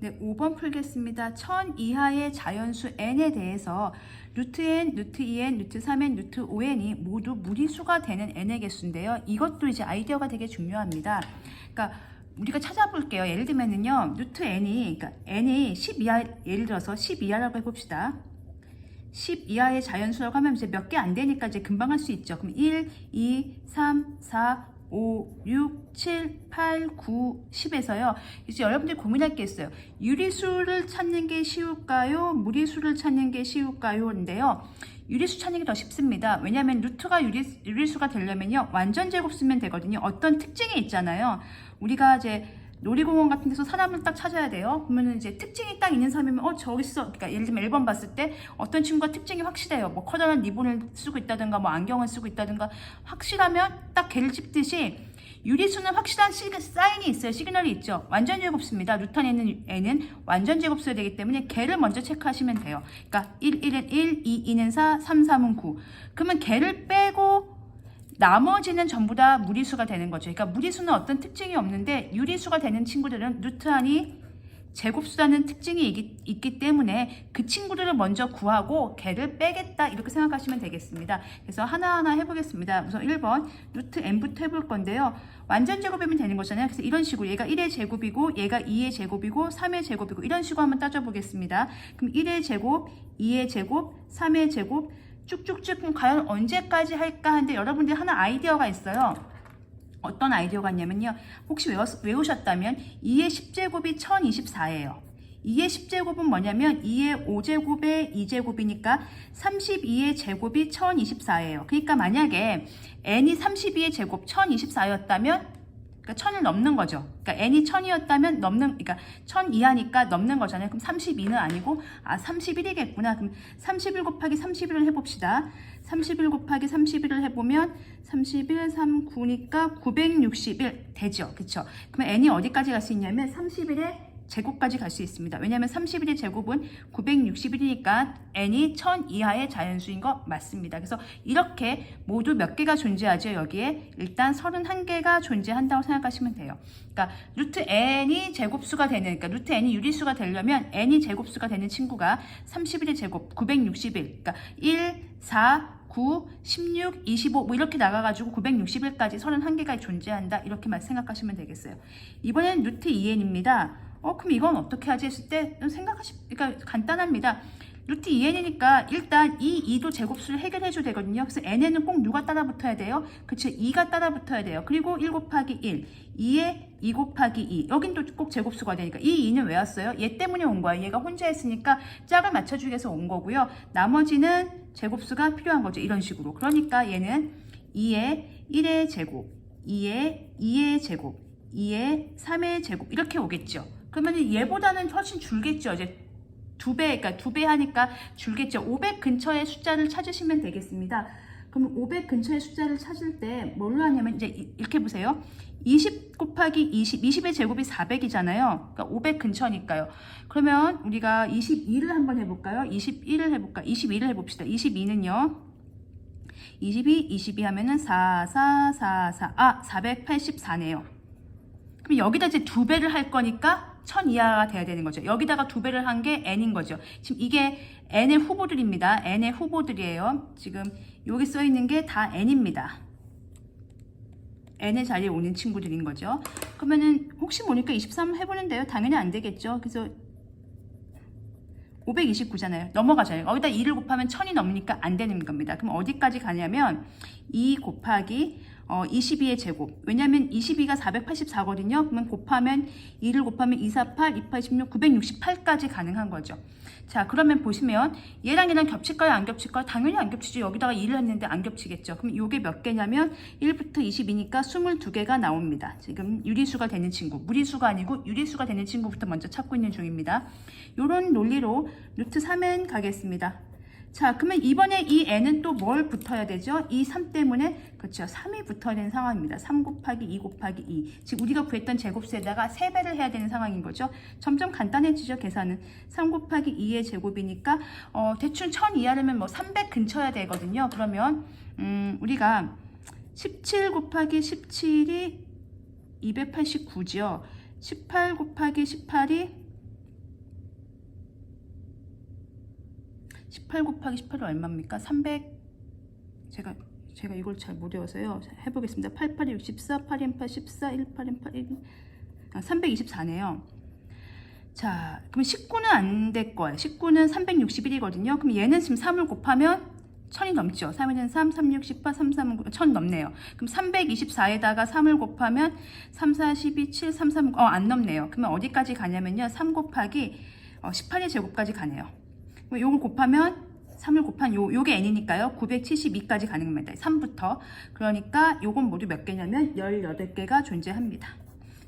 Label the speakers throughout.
Speaker 1: 네, 5번 풀겠습니다. 1000 이하의 자연수 n에 대해서 루트 n, 루트 2n, 루트 3n, 루트 5n이 모두 무리수가 되는 n의 개수인데요. 이것도 이제 아이디어가 되게 중요합니다. 그러니까 우리가 찾아볼게요. 예를 들면은요, 루트 n이, 그러니까 n이 10 이하, 예를 들어서 10 이하라고 해봅시다. 10 이하의 자연수라고 하면 이제 몇 개 안 되니까 이제 금방 할 수 있죠. 그럼 1, 2, 3, 4, 5, 6, 7, 8, 9, 10에서요. 이제 여러분들이 고민할 게 있어요. 유리수를 찾는 게 쉬울까요? 무리수를 찾는 게 쉬울까요? 인데요. 유리수 찾는 게 더 쉽습니다. 왜냐하면 루트가 유리수가 되려면요. 완전 제곱 쓰면 되거든요. 어떤 특징이 있잖아요. 우리가 이제 놀이공원 같은 데서 사람을 딱 찾아야 돼요. 그러면 이제 특징이 딱 있는 사람이면 저기 있어. 그러니까 예를 들면 1번 봤을 때 어떤 친구가 특징이 확실해요. 뭐 커다란 리본을 쓰고 있다든가 뭐 안경을 쓰고 있다든가 확실하면 딱 걔를 찝듯이 유리수는 확실한 사인이 있어요. 시그널이 있죠. 완전 제곱 씁니다. 루트 안에 n은 완전 제곱 써야 되기 때문에 걔를 먼저 체크하시면 돼요. 그러니까 1, 1은 1, 2, 2는 4, 3, 3은 9. 그러면 걔를 빼고 나머지는 전부 다 무리수가 되는 거죠. 그러니까 무리수는 어떤 특징이 없는데 유리수가 되는 친구들은 루트 안이 제곱수라는 특징이 있기 때문에 그 친구들을 먼저 구하고 걔를 빼겠다 이렇게 생각하시면 되겠습니다. 그래서 하나하나 해보겠습니다. 우선 1번 루트 n부터 해볼 건데요. 완전 제곱이면 되는 거잖아요. 그래서 이런 식으로 얘가 1의 제곱이고 얘가 2의 제곱이고 3의 제곱이고 이런 식으로 한번 따져보겠습니다. 그럼 1의 제곱, 2의 제곱, 3의 제곱 쭉쭉쭉 그럼 과연 언제까지 할까 하는데 여러분들이 하나 아이디어가 있어요. 어떤 아이디어가 있냐면요. 혹시 외우셨다면 2의 10제곱이 1024예요. 2의 10제곱은 뭐냐면 2의 5제곱의 2제곱이니까 32의 제곱이 1024예요. 그러니까 만약에 n이 32의 제곱 1024였다면 그러니까 1000을 넘는 거죠. 그러니까 n이 1000이었다면 그러니까 1000 이하니까 넘는 거잖아요. 그럼 32는 아니고 31이겠구나. 그럼 31 곱하기 31을 해봅시다. 31 곱하기 31을 해보면 31, 3, 9니까 961 되죠. 그쵸? 그러면 n이 어디까지 갈 수 있냐면 31의 제곱까지 갈 수 있습니다. 왜냐하면 31의 제곱은 961이니까 n이 1000 이하의 자연수인 거 맞습니다. 그래서 이렇게 모두 몇 개가 존재하죠. 여기에 일단 31개가 존재한다고 생각하시면 돼요. 그러니까 루트 n이 제곱수가 되는, 그러니까 루트 n이 유리수가 되려면 n이 제곱수가 되는 친구가 31의 제곱 961, 그러니까 1, 4, 9, 16, 25 뭐 이렇게 나가가지고 961까지 31개가 존재한다. 이렇게만 생각하시면 되겠어요. 이번엔 루트 2n입니다. 그럼 이건 어떻게 하지 했을 때 그러니까 간단합니다. 루트 2n이니까 일단 이 2도 제곱수를 해결해줘야 되거든요. 그래서 n에는 꼭 누가 따라 붙어야 돼요? 그쵸, 2가 따라 붙어야 돼요. 그리고 1 곱하기 1, 2에 2 곱하기 2. 여긴 또 꼭 제곱수가 되니까 이 2는 왜 왔어요? 얘 때문에 온 거야. 얘가 혼자 했으니까 짝을 맞춰주기 위해서 온 거고요. 나머지는 제곱수가 필요한 거죠. 이런 식으로. 그러니까 얘는 2에 1의 제곱, 2에 2의 제곱, 2에 3의 제곱 이렇게 오겠죠. 그러면 얘보다는 훨씬 줄겠죠. 이제 2배, 그러니까 2배 하니까 줄겠죠. 500 근처의 숫자를 찾으시면 되겠습니다. 그럼 500 근처의 숫자를 찾을 때 뭘로 하냐면 이제 이렇게 보세요. 20 곱하기 20, 20의 제곱이 400이잖아요. 그러니까 500 근처니까요. 그러면 우리가 22를 한번 해볼까요? 21을 해볼까? 22를 해봅시다. 22는요. 22 하면은 4, 4, 4, 4. 484네요. 그럼 여기다 이제 2배를 할 거니까 1000 이하가 돼야 되는 거죠. 여기다가 2배를 한 게 n인 거죠. 지금 이게 n의 후보들입니다. n의 후보들이에요. 지금 여기 써 있는 게 다 n입니다. n의 자리에 오는 친구들인 거죠. 그러면은 혹시 모르니까 23 해보는데요. 당연히 안 되겠죠. 그래서 529잖아요. 넘어가잖아요. 여기다 2를 곱하면 1000이 넘으니까 안 되는 겁니다. 그럼 어디까지 가냐면 2 곱하기 22의 제곱. 왜냐면 22가 484거든요. 그러면 곱하면 2를 곱하면 248, 28, 16, 968까지 가능한 거죠. 자, 그러면 보시면 얘랑 겹칠까요? 안 겹칠까요? 당연히 안 겹치죠. 여기다가 2를 했는데 안 겹치겠죠. 그럼 이게 몇 개냐면 1부터 22니까 22개가 나옵니다. 지금 유리수가 되는 친구, 무리수가 아니고 유리수가 되는 친구부터 먼저 찾고 있는 중입니다. 이런 논리로 루트 3n 가겠습니다. 자, 그러면 이번에 이 n은 또 뭘 붙어야 되죠? 이 3 때문에, 그렇죠, 3이 붙어야 되는 상황입니다. 3 곱하기 2 곱하기 2. 지금 우리가 구했던 제곱수에다가 3배를 해야 되는 상황인 거죠. 점점 간단해지죠, 계산은. 3 곱하기 2의 제곱이니까 대충 1000 이하려면 뭐 300 근처야 되거든요. 그러면 우리가 17 곱하기 17이 289죠. 18 곱하기 18이 18 곱하기 18이 얼마입니까? 300 제가 이걸 잘 못 외워서요. 해보겠습니다. 8, 8이 64, 8, 1, 8, 14, 1, 8, 1, 8, 1, 324네요. 자, 그럼 19는 안 될 거예요. 19는 361이거든요. 그럼 얘는 지금 3을 곱하면 1000이 넘죠. 3에는 3, 3, 6, 18, 3, 3은 1000 넘네요. 그럼 324에다가 3을 곱하면 3, 4, 12, 7, 3, 3, 안 넘네요. 그러면 어디까지 가냐면요. 3 곱하기 18의 제곱까지 가네요. 그럼 요걸 곱하면 3을 곱한 요게 n이니까요. 972까지 가는 겁니다. 3부터. 그러니까 요건 모두 몇 개냐면 18개가 존재합니다.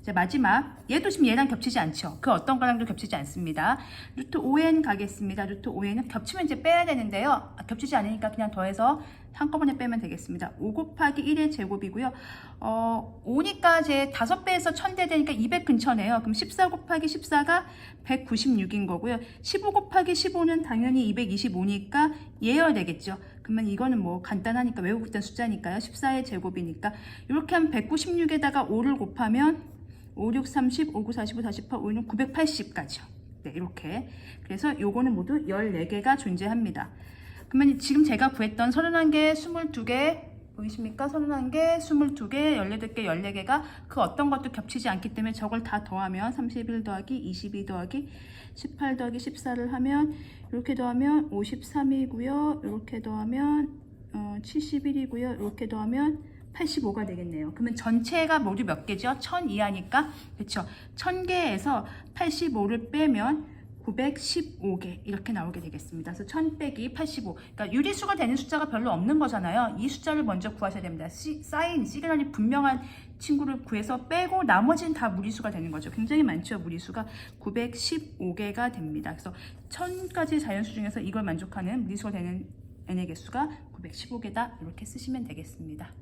Speaker 1: 자, 마지막. 얘도 지금 얘랑 겹치지 않죠. 그 어떤 거랑도 겹치지 않습니다. 루트 5n 가겠습니다. 루트 5n은 겹치면 이제 빼야 되는데요. 겹치지 않으니까 그냥 더해서 한꺼번에 빼면 되겠습니다. 5 곱하기 1의 제곱이고요. 5니까 제 5배에서 1000대 되니까 200 근처네요. 그럼 14 곱하기 14가 196인 거고요. 15 곱하기 15는 당연히 225니까 예열되겠죠. 그러면 이거는 뭐 간단하니까 외우고 있던 숫자니까요. 14의 제곱이니까 이렇게 하면 196에다가 5를 곱하면 5, 6, 30, 5, 9, 45, 48, 5, 6, 980까지요. 네, 이렇게. 그래서 요거는 모두 14개가 존재합니다. 그러면 지금 제가 구했던 31개, 22개, 보이십니까? 31개, 22개, 18개, 14개가 그 어떤 것도 겹치지 않기 때문에 저걸 다 더하면 31 더하기 22 더하기 18 더하기 14를 하면 이렇게 더하면 53이고요. 이렇게 더하면 71이고요. 이렇게 더하면 85가 되겠네요. 그러면 전체가 모두 몇 개죠? 1000 이하니까. 그렇죠. 1000개에서 85를 빼면 915개 이렇게 나오게 되겠습니다. 그래서 1000 빼기 85. 그러니까 유리수가 되는 숫자가 별로 없는 거잖아요. 이 숫자를 먼저 구하셔야 됩니다. 시그널이 분명한 친구를 구해서 빼고 나머지는 다 무리수가 되는 거죠. 굉장히 많죠. 무리수가 915개가 됩니다. 그래서 1000가지 자연수 중에서 이걸 만족하는 무리수가 되는 n의 개수가 915개다. 이렇게 쓰시면 되겠습니다.